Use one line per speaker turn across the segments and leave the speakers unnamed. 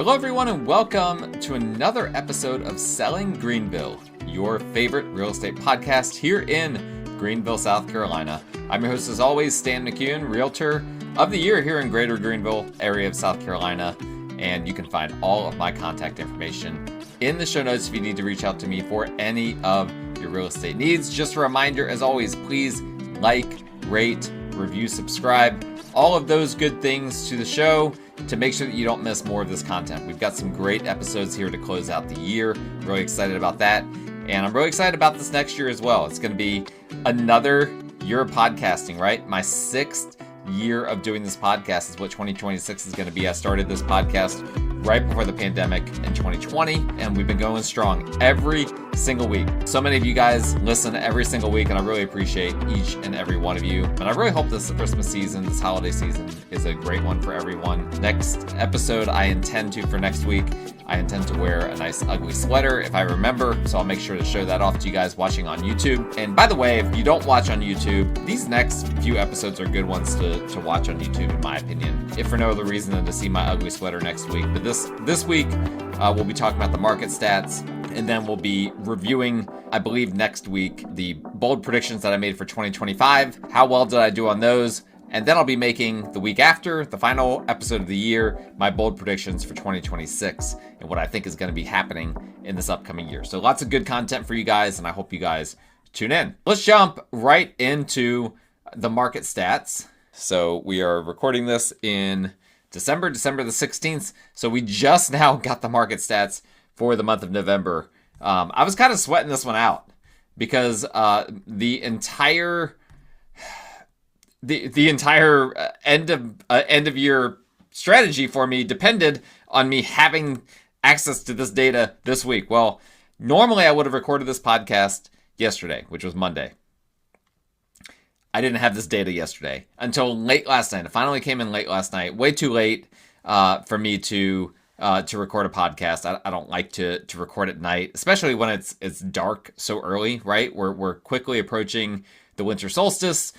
Hello everyone and welcome to another episode of Selling Greenville, your favorite real estate podcast here in Greenville, South Carolina. I'm your host as always, Stan McCune, Realtor of the Year here in Greater Greenville area of South Carolina. And you can find all of my contact information in the show notes if you need to reach out to me for any of your real estate needs. Just a reminder, as always, please like, rate, review, subscribe, all of those good things to the show to make sure that you don't miss more of this content. We've got some great episodes here to close out the year. Really excited about that. And I'm really excited about this next year as well. It's going to be another year of podcasting, right? My sixth year of doing this podcast is what 2026 is going to be. I started this podcast right before the pandemic in 2020, and we've been going strong every single week. So many of you guys listen every single week, and I really appreciate each and every one of you. And I really hope this Christmas season, this holiday season, is a great one for everyone. Next episode, for next week, I intend to wear a nice ugly sweater if I remember, so I'll make sure to show that off to you guys watching on YouTube. And by the way, if you don't watch on YouTube, these next few episodes are good ones to watch on YouTube, in my opinion, if for no other reason than to see my ugly sweater next week. But this week, we'll be talking about the market stats, and then we'll be reviewing, I believe next week, the bold predictions that I made for 2025. How well did I do on those? And then I'll be making the week after, the final episode of the year, my bold predictions for 2026 and what I think is going to be happening in this upcoming year. So lots of good content for you guys, and I hope you guys tune in. Let's jump right into the market stats. So we are recording this in December the 16th. So we just now got the market stats for the month of November. I was kind of sweating this one out because the entire end of year strategy for me depended on me having access to this data this week. Well, normally I would have recorded this podcast yesterday, which was Monday. I didn't have this data yesterday until late last night. It finally came in late last night, way too late for me to record a podcast. I don't like to record at night, especially when it's dark so early, right? We're quickly approaching the winter solstice,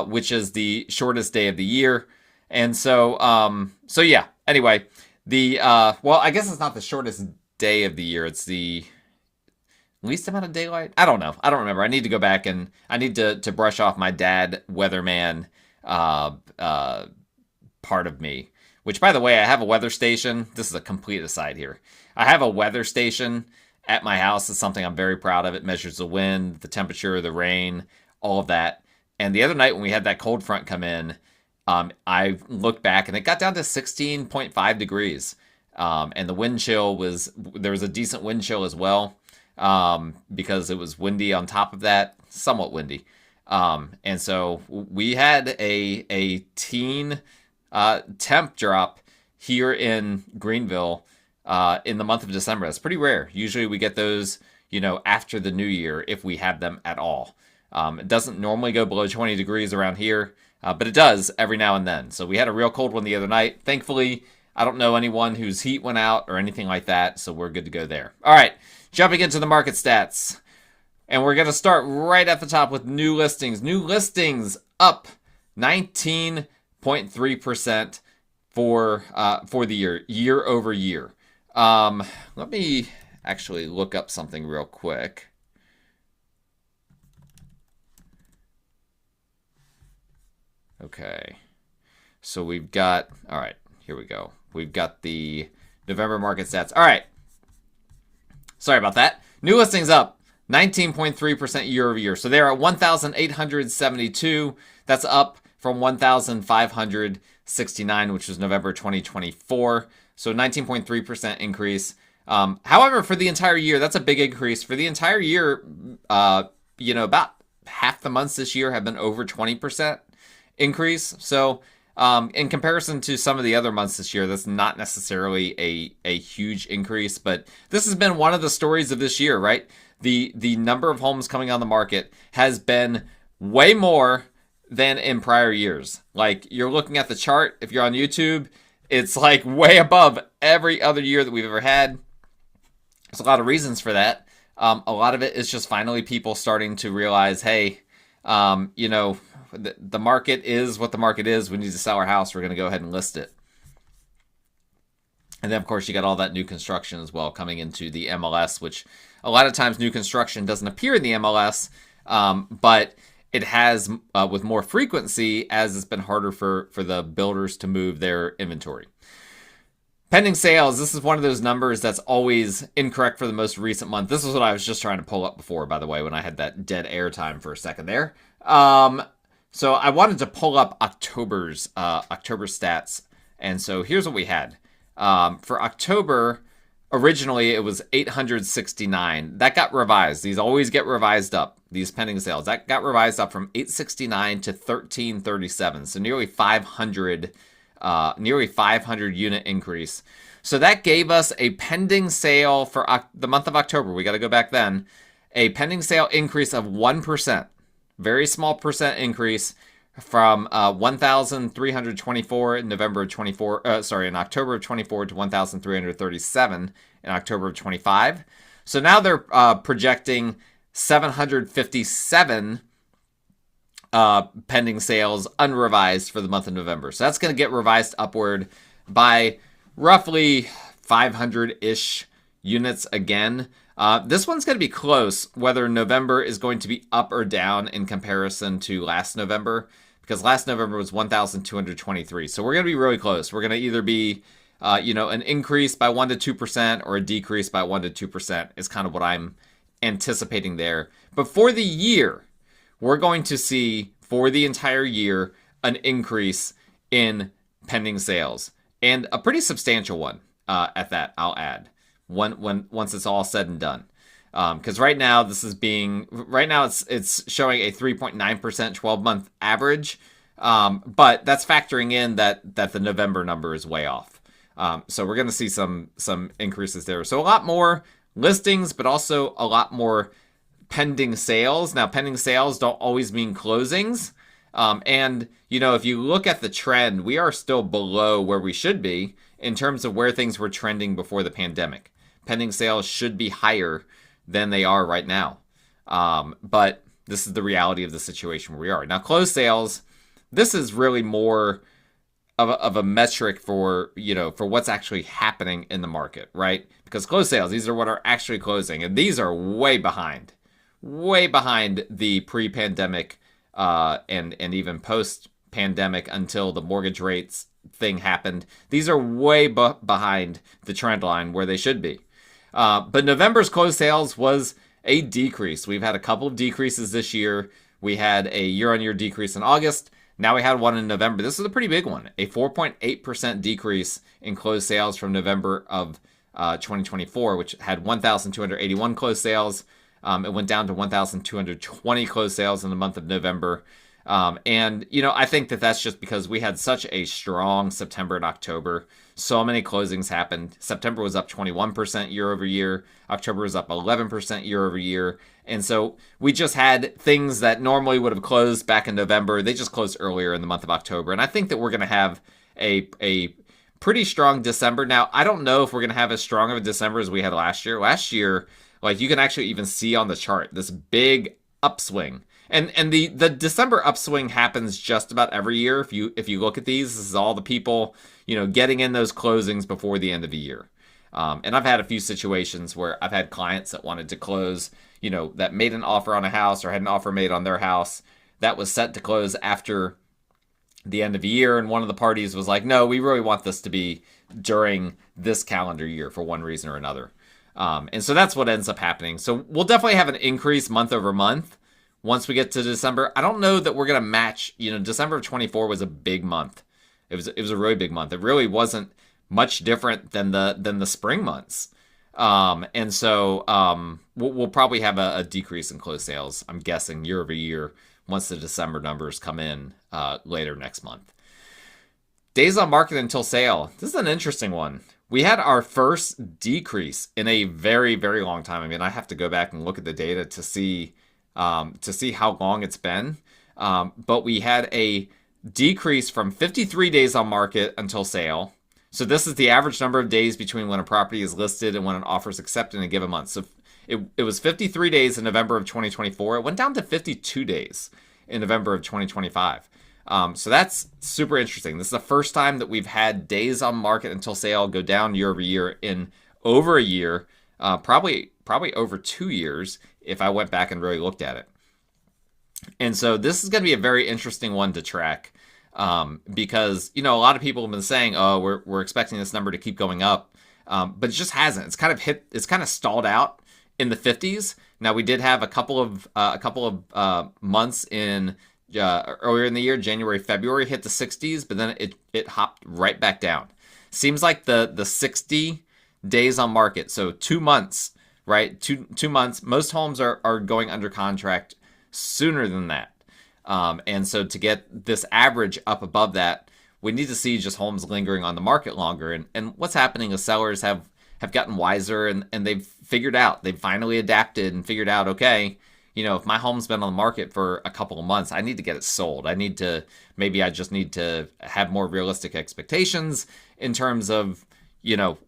which is the shortest day of the year. And so yeah, anyway, well, I guess it's not the shortest day of the year. It's the least amount of daylight. I don't know. I don't remember. I need to go back and I need to brush off my dad weatherman, part of me, which, by the way, I have a weather station. This is a complete aside here. I have a weather station at my house. It's something I'm very proud of. It measures the wind, the temperature, the rain, all of that. And the other night when we had that cold front come in, I looked back and it got down to 16.5 degrees. And the wind chill there was a decent wind chill as well, because it was windy on top of that, somewhat windy. And so we had a teen temp drop here in Greenville in the month of December. That's pretty rare. Usually we get those, after the new year, if we have them at all. It doesn't normally go below 20 degrees around here, but it does every now and then. So we had a real cold one the other night. Thankfully, I don't know anyone whose heat went out or anything like that, so we're good to go there. All right, jumping into the market stats. And we're going to start right at the top with new listings. New listings up 19.3% for the year over year. Let me actually look up something real quick. Okay, so we've got, all right, here we go. We've got the November market stats. All right, sorry about that. New listings up 19.3% year over year. So they're at 1,872. That's up from 1,569, which was November 2024. So 19.3% increase. However, for the entire year, that's a big increase. For the entire year, about half the months this year have been over 20% increase. So in comparison to some of the other months this year, that's not necessarily a huge increase, but this has been one of the stories of this year, right? The number of homes coming on the market has been way more than in prior years. Like, you're looking at the chart, if you're on YouTube, it's like way above every other year that we've ever had. There's a lot of reasons for that. A lot of it is just finally people starting to realize, hey, the market is what the market is. We need to sell our house. We're going to go ahead and list it. And then, of course, you got all that new construction as well coming into the MLS, which a lot of times new construction doesn't appear in the MLS, but it has with more frequency as it's been harder for the builders to move their inventory. Pending sales, this is one of those numbers that's always incorrect for the most recent month. This is what I was just trying to pull up before, by the way, when I had that dead air time for a second there. So I wanted to pull up October stats. And so here's what we had. For October, originally it was 869. That got revised. These always get revised up, these pending sales. That got revised up from 869 to 1337. So nearly 500 unit increase. So that gave us a pending sale for the month of October. We got to go back then. A pending sale increase of 1%. Very small percent increase from 1,324 in November of 24. In October of 24 to 1,337 in October of 25. So now they're projecting 757 pending sales unrevised for the month of November. So that's going to get revised upward by roughly 500-ish units again. This one's going to be close, whether November is going to be up or down in comparison to last November, because last November was 1,223. So we're going to be really close. We're going to either be, an increase by 1 to 2% or a decrease by 1 to 2% is kind of what I'm anticipating there. But for the year, we're going to see, for the entire year, an increase in pending sales. And a pretty substantial one at that, I'll add, once it's all said and done. Because right now, it's showing a 3.9% 12-month average. But that's factoring in that the November number is way off. So we're going to see some increases there. So a lot more listings, but also a lot more pending sales. Now, pending sales don't always mean closings. And, if you look at the trend, we are still below where we should be in terms of where things were trending before the pandemic. Pending sales should be higher than they are right now. But this is the reality of the situation where we are. Now, closed sales, this is really more of a metric for what's actually happening in the market, right? Because closed sales, these are what are actually closing. And these are way behind the pre-pandemic and even post-pandemic until the mortgage rates thing happened. These are way behind the trend line where they should be. But November's closed sales was a decrease. We've had a couple of decreases this year. We had a year-on-year decrease in August. Now we had one in November. This is a pretty big one, a 4.8% decrease in closed sales from November of 2024, which had 1,281 closed sales. It went down to 1,220 closed sales in the month of November. I think that's just because we had such a strong September and October. So many closings happened. September was up 21% year over year. October was up 11% year over year. And so we just had things that normally would have closed back in November. They just closed earlier in the month of October. And I think that we're going to have a pretty strong December. Now, I don't know if we're going to have as strong of a December as we had last year. Last year, you can actually even see on the chart this big upswing. And the December upswing happens just about every year. If you look at these, this is all the people, getting in those closings before the end of the year. And I've had a few situations where I've had clients that wanted to close, that made an offer on a house or had an offer made on their house that was set to close after the end of the year. And one of the parties was like, no, we really want this to be during this calendar year for one reason or another. And so that's what ends up happening. So we'll definitely have an increase month over month. Once we get to December, I don't know that we're going to match, December of 24 was a big month. It was a really big month. It really wasn't much different than the spring months. And so we'll probably have a decrease in closed sales, I'm guessing, year over year once the December numbers come in later next month. Days on market until sale. This is an interesting one. We had our first decrease in a very, very long time. I mean, I have to go back and look at the data to see how long it's been. But we had a decrease from 53 days on market until sale. So this is the average number of days between when a property is listed and when an offer is accepted in a given month. So it was 53 days in November of 2024. It went down to 52 days in November of 2025. So that's super interesting. This is the first time that we've had days on market until sale go down year over year in over a year, probably over 2 years if I went back and really looked at it. And so this is going to be a very interesting one to track, because a lot of people have been saying, oh, we're expecting this number to keep going up, but it just hasn't. It's kind of stalled out in the 50s. Now we did have a couple of months in earlier in the year, January, February, hit the 60s, but then it hopped right back down. Seems like the 60 days on market, so 2 months, right? Two months. Most homes are going under contract sooner than that. And so to get this average up above that, we need to see just homes lingering on the market longer. And what's happening is sellers have gotten wiser, and they've finally adapted and figured out, okay, if my home's been on the market for a couple of months, I need to get it sold. Maybe I just need to have more realistic expectations in terms of,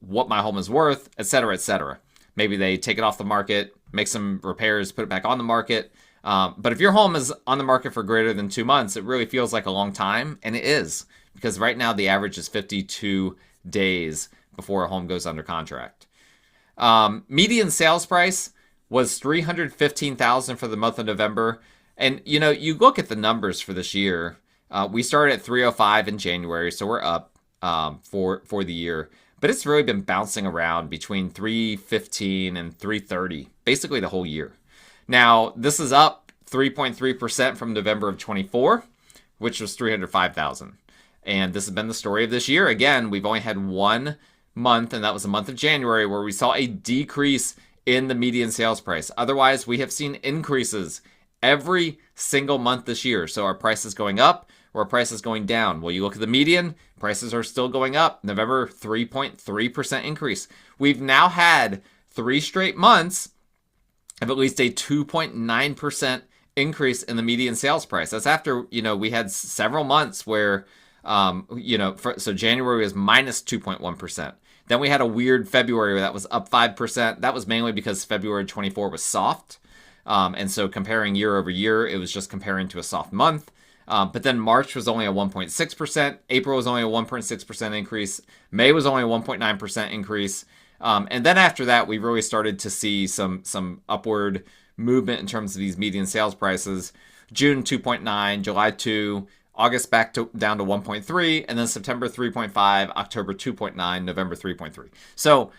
what my home is worth, et cetera, et cetera. Maybe they take it off the market, make some repairs, put it back on the market. But if your home is on the market for greater than 2 months, it really feels like a long time, and it is, because right now the average is 52 days before a home goes under contract. Median sales price was $315,000 for the month of November. And, you look at the numbers for this year. We started at 305 in January, so we're up for the year. But it's really been bouncing around between 315 and 330, basically the whole year. Now, this is up 3.3% from November of 24, which was 305,000. And this has been the story of this year. Again, we've only had 1 month, and that was the month of January, where we saw a decrease in the median sales price. Otherwise, we have seen increases every single month this year. So our price is going up or our price is going down. Well, you look at the median, prices are still going up. November, 3.3% increase. We've now had 3 straight months of at least a 2.9% increase in the median sales price. That's after, we had several months where, so January was minus 2.1%. Then we had a weird February where that was up 5%. That was mainly because February 24 was soft. And so comparing year over year, it was just comparing to a soft month. But then March was only a 1.6%. April was only a 1.6% increase. May was only a 1.9% increase. And then after that, we really started to see some upward movement in terms of these median sales prices. June 2.9, July 2, August down to 1.3, and then September 3.5, October 2.9, November 3.3. So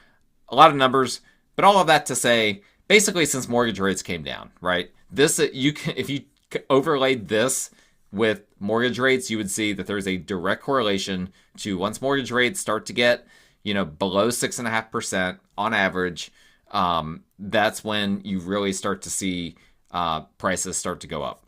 a lot of numbers, but all of that to say, basically since mortgage rates came down, right? If you overlaid this with mortgage rates, you would see that there's a direct correlation to once mortgage rates start to get below 6.5% on average, that's when you really start to see prices start to go up.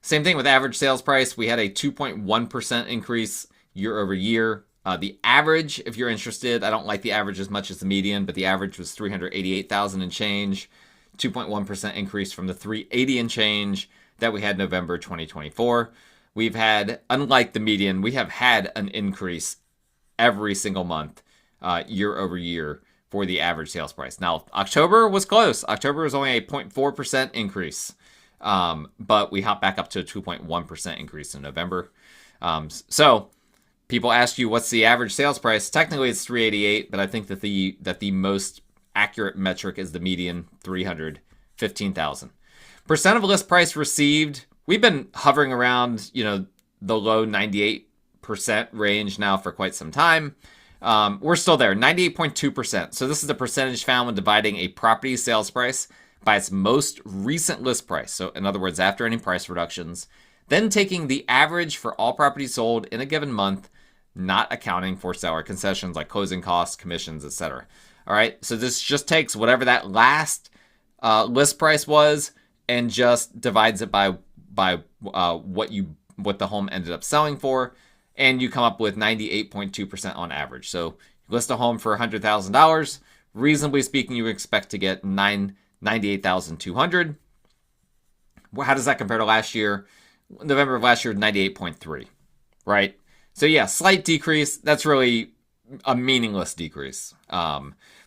Same thing with average sales price. We had a 2.1% increase year over year. The average, if you're interested, I don't like the average as much as the median, but the average was 388,000 and change, 2.1% increase from the 380 and change that we had November 2024. We've had, unlike the median, we have had an increase every single month year over year for the average sales price. Now, October was close. October was only a 0.4% increase, but we hopped back up to a 2.1% increase in November. So people ask you, what's the average sales price? Technically, it's 388, but I think that the most accurate metric is the median, 315,000. Percent of list price received, we've been hovering around, the low 98% range now for quite some time. We're still there, 98.2%. So this is the percentage found when dividing a property sales price by its most recent list price. So in other words, after any price reductions, then taking the average for all properties sold in a given month, not accounting for seller concessions like closing costs, commissions, etc. All right, so this just takes whatever that last list price was and just divides it by what the home ended up selling for, and you come up with 98.2% on average. So you list a home for $100,000. Reasonably speaking, you expect to get $98,200. Well, how does that compare to last year? November of last year, 98.3, right? So yeah, slight decrease. That's really a meaningless decrease.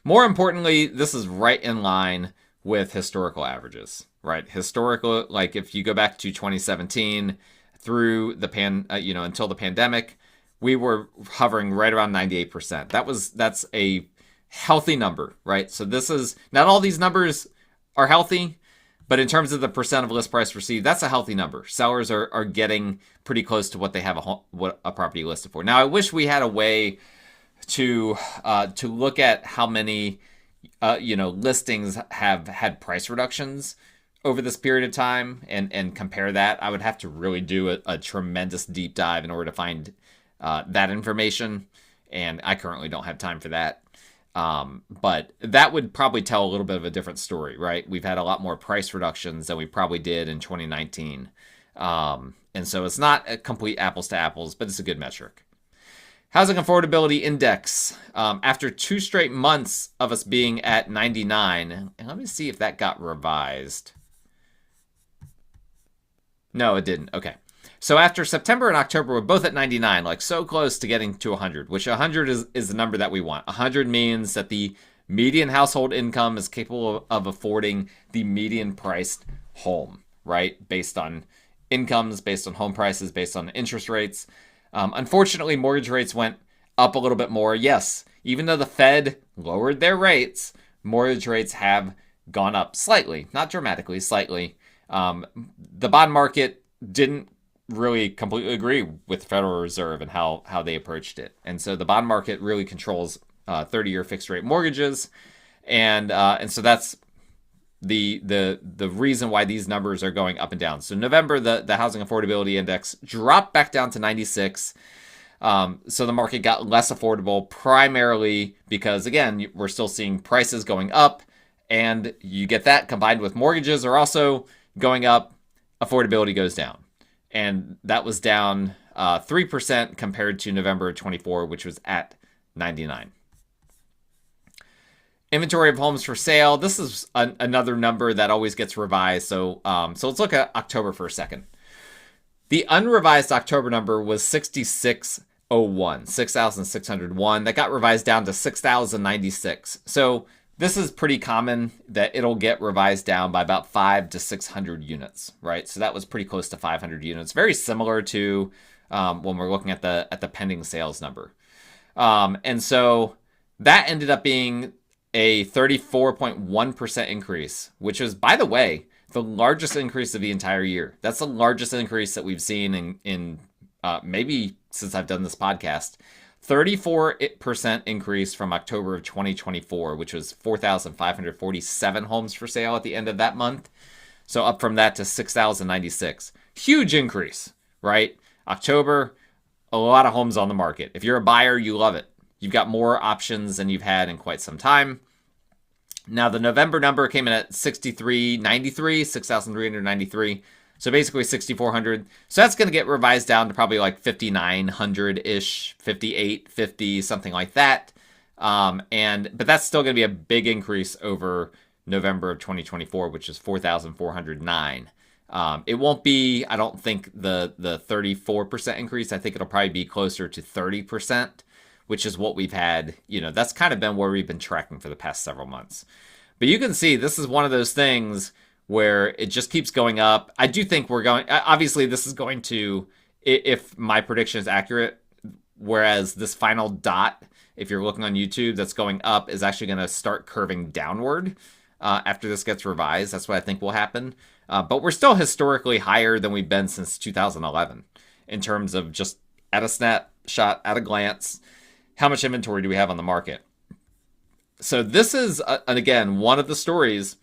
More importantly, this is right in line with historical averages, right? Historical, like if you go back to 2017, through the until the pandemic, we were hovering right around 98%. That's a healthy number, right? So this is not all these numbers are healthy, but in terms of the percent of list price received, that's a healthy number. Sellers are getting pretty close to what they have what a property listed for. Now, I wish we had a way to look at how many listings have had price reductions over this period of time and compare that. I would have to really do a tremendous deep dive in order to find that information, and I currently don't have time for that. But that would probably tell a little bit of a different story, right? We've had a lot more price reductions than we probably did in 2019. And so it's not a complete apples to apples, but it's a good metric. Housing Affordability Index, after 2 straight months of us being at 99, and let me see if that got revised. No, it didn't. Okay. So after September and October, we're both at 99, like so close to getting to 100, which 100 is the number that we want. 100 means that the median household income is capable of affording the median priced home, right? Based on incomes, based on home prices, based on interest rates. Unfortunately, mortgage rates went up a little bit more. Yes, even though the Fed lowered their rates, mortgage rates have gone up slightly, not dramatically, slightly. The bond market didn't really completely agree with the Federal Reserve and how they approached it. And so the bond market really controls 30-year fixed rate mortgages. And so that's the reason why these numbers are going up and down. So November, the Housing Affordability Index dropped back down to 96. So the market got less affordable, primarily because, again, we're still seeing prices going up. And you get that combined with mortgages are also going up, affordability goes down. And that was down 3% compared to November 24, which was at 99. Inventory of homes for sale. This is another number that always gets revised. So let's look at October for a second. The unrevised October number was 6,601. That got revised down to 6,096. So this is pretty common that it'll get revised down by about 500 to 600 units, right? So that was pretty close to 500 units. Very similar to when we're looking at the pending sales number. And so that ended up being a 34.1% increase, which is, by the way, the largest increase of the entire year. That's the largest increase that we've seen in maybe since I've done this podcast. 34% increase from October of 2024, which was 4,547 homes for sale at the end of that month. So up from that to 6,096. Huge increase, right? October, a lot of homes on the market. If you're a buyer, you love it. You've got more options than you've had in quite some time. Now, the November number came in at 6,393. So basically 6,400. So that's going to get revised down to probably like 5,900-ish, 5,850, something like that. But that's still going to be a big increase over November of 2024, which is 4,409. It won't be, I don't think, the 34% increase. I think it'll probably be closer to 30%, which is what we've had. That's kind of been where we've been tracking for the past several months. But you can see this is one of those things where it just keeps going up. I do think we're going, obviously this is going to, if my prediction is accurate, whereas this final dot, if you're looking on YouTube, that's going up is actually going to start curving downward after this gets revised. That's what I think will happen. But we're still historically higher than we've been since 2011 in terms of just at a snapshot, at a glance, how much inventory do we have on the market? So this is, again, one of the stories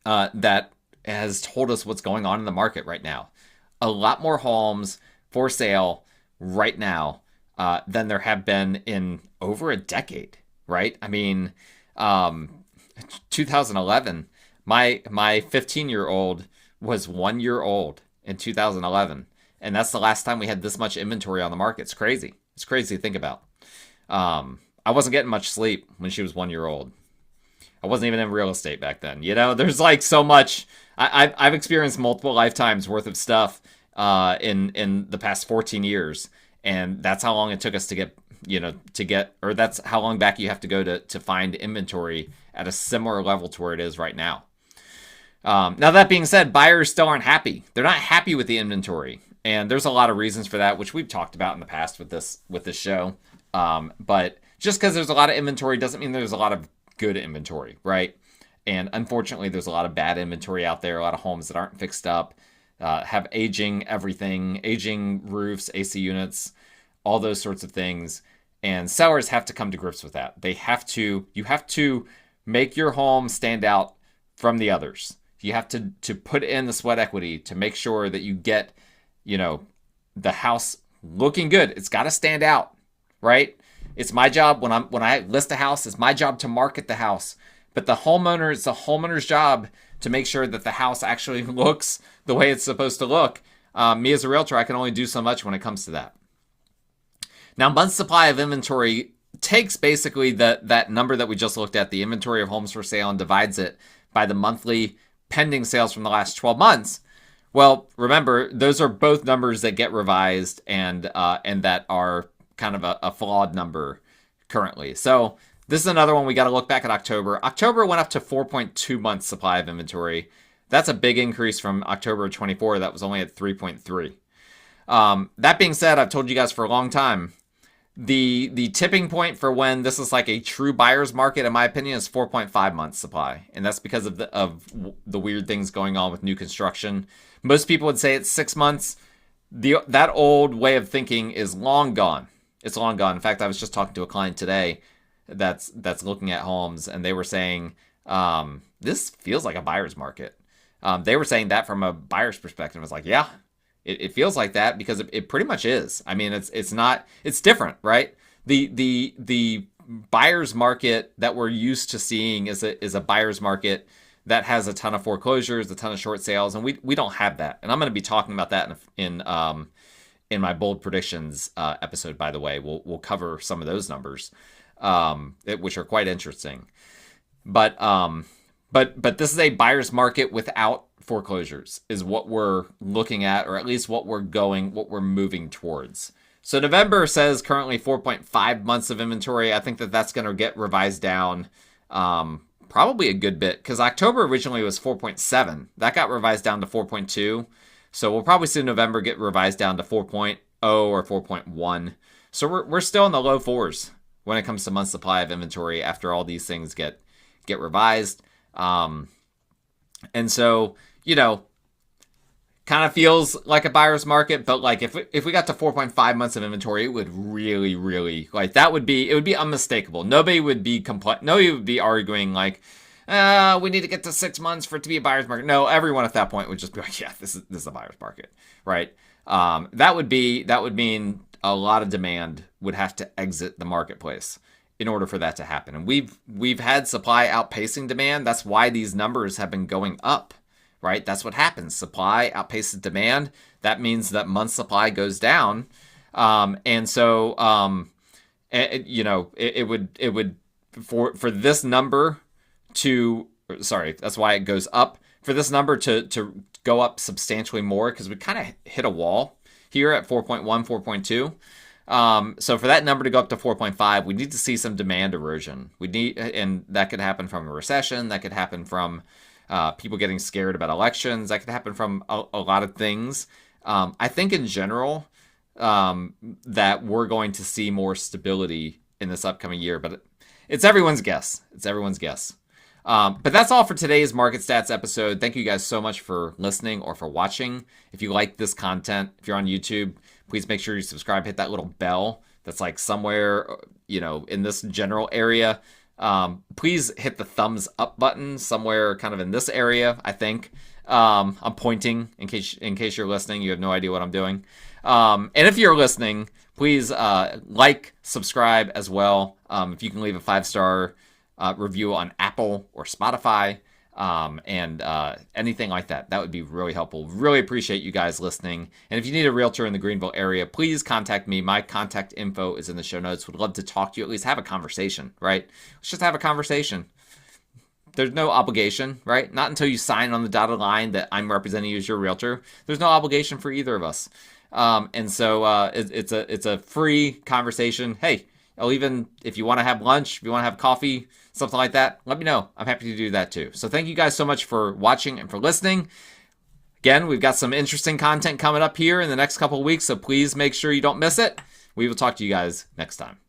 that has told us what's going on in the market right now. A lot more homes for sale right now than there have been in over a decade, right? I mean, 2011, my 15-year-old was 1 year old in 2011. And that's the last time we had this much inventory on the market. It's crazy. It's crazy to think about. I wasn't getting much sleep when she was 1 year old. I wasn't even in real estate back then. There's like so much. I've experienced multiple lifetimes worth of stuff in the past 14 years. And that's how long it took us to get, or that's how long back you have to go to find inventory at a similar level to where it is right now. Now that being said, buyers still aren't happy. They're not happy with the inventory, and there's a lot of reasons for that, which we've talked about in the past with this show. But just because there's a lot of inventory doesn't mean there's a lot of good inventory, right? And unfortunately, there's a lot of bad inventory out there. A lot of homes that aren't fixed up, have aging everything, aging roofs, AC units, all those sorts of things. And sellers have to come to grips with that. You have to make your home stand out from the others. You have to put in the sweat equity to make sure that you get, the house looking good. It's got to stand out, right? It's my job when I list a house, it's my job to market the house. But it's the homeowner's job to make sure that the house actually looks the way it's supposed to look. Me as a realtor, I can only do so much when it comes to that. Now, month's supply of inventory takes basically that number that we just looked at, the inventory of homes for sale, and divides it by the monthly pending sales from the last 12 months. Well, remember, those are both numbers that get revised and that are kind of a flawed number currently. So this is another one we got to look back at October. October went up to 4.2 months supply of inventory. That's a big increase from October of 24. That was only at 3.3. That being said, I've told you guys for a long time, the tipping point for when this is like a true buyer's market, in my opinion, is 4.5 months supply. And that's because of the weird things going on with new construction. Most people would say it's 6 months. That old way of thinking is long gone. It's long gone. In fact, I was just talking to a client today that's looking at homes, and they were saying, this feels like a buyer's market. They were saying that from a buyer's perspective. I was like, yeah, it feels like that because it pretty much is. I mean, it's different, right? The buyer's market that we're used to seeing is a buyer's market that has a ton of foreclosures, a ton of short sales, and we don't have that. And I'm going to be talking about that in my bold predictions episode. By the way, we'll cover some of those numbers, which are quite interesting. But this is a buyer's market without foreclosures, is what we're looking at, or at least what we're moving towards. So November says currently 4.5 months of inventory. I think that's going to get revised down probably a good bit, because October originally was 4.7. That got revised down to 4.2. So we'll probably see November get revised down to 4.0 or 4.1. So we're still in the low fours when it comes to month supply of inventory after all these things get revised. And so, kind of feels like a buyer's market, but like if we got to 4.5 months of inventory, it would really, really, like, it would be unmistakable. Nobody would be arguing like, we need to get to 6 months for it to be a buyer's market. No, everyone at that point would just be like, yeah, this is a buyer's market, right? That would mean a lot of demand would have to exit the marketplace in order for that to happen. And we've had supply outpacing demand. That's why these numbers have been going up, right? That's what happens. Supply outpaces demand. That means that month supply goes down. And so, it would for this number that's why it goes up. For this number to go up substantially more, because we kind of hit a wall here at 4.1, 4.2. So for that number to go up to 4.5, we need to see some demand erosion. And that could happen from a recession. That could happen from people getting scared about elections. That could happen from a lot of things. I think in general that we're going to see more stability in this upcoming year, but it's everyone's guess. But that's all for today's Market Stats episode. Thank you guys so much for listening or for watching. If you like this content, if you're on YouTube, please make sure you subscribe, hit that little bell that's like somewhere, in this general area. Please hit the thumbs up button somewhere kind of in this area, I think. I'm pointing in case you're listening. You have no idea what I'm doing. And if you're listening, please subscribe as well. If you can leave a 5-star review on Apple or Spotify, and anything like that would be really helpful. Really appreciate you guys listening. And if you need a realtor in the Greenville area, please contact me. My contact info is in the show notes. Would love to talk to you, at least have a conversation, right? Let's just have a conversation. There's no obligation, right? Not until you sign on the dotted line that I'm representing you as your realtor. There's no obligation for either of us. And so it's a free conversation. Hey, Or even if you want to have lunch, if you want to have coffee, something like that, let me know. I'm happy to do that too. So thank you guys so much for watching and for listening. Again, we've got some interesting content coming up here in the next couple of weeks, so please make sure you don't miss it. We will talk to you guys next time.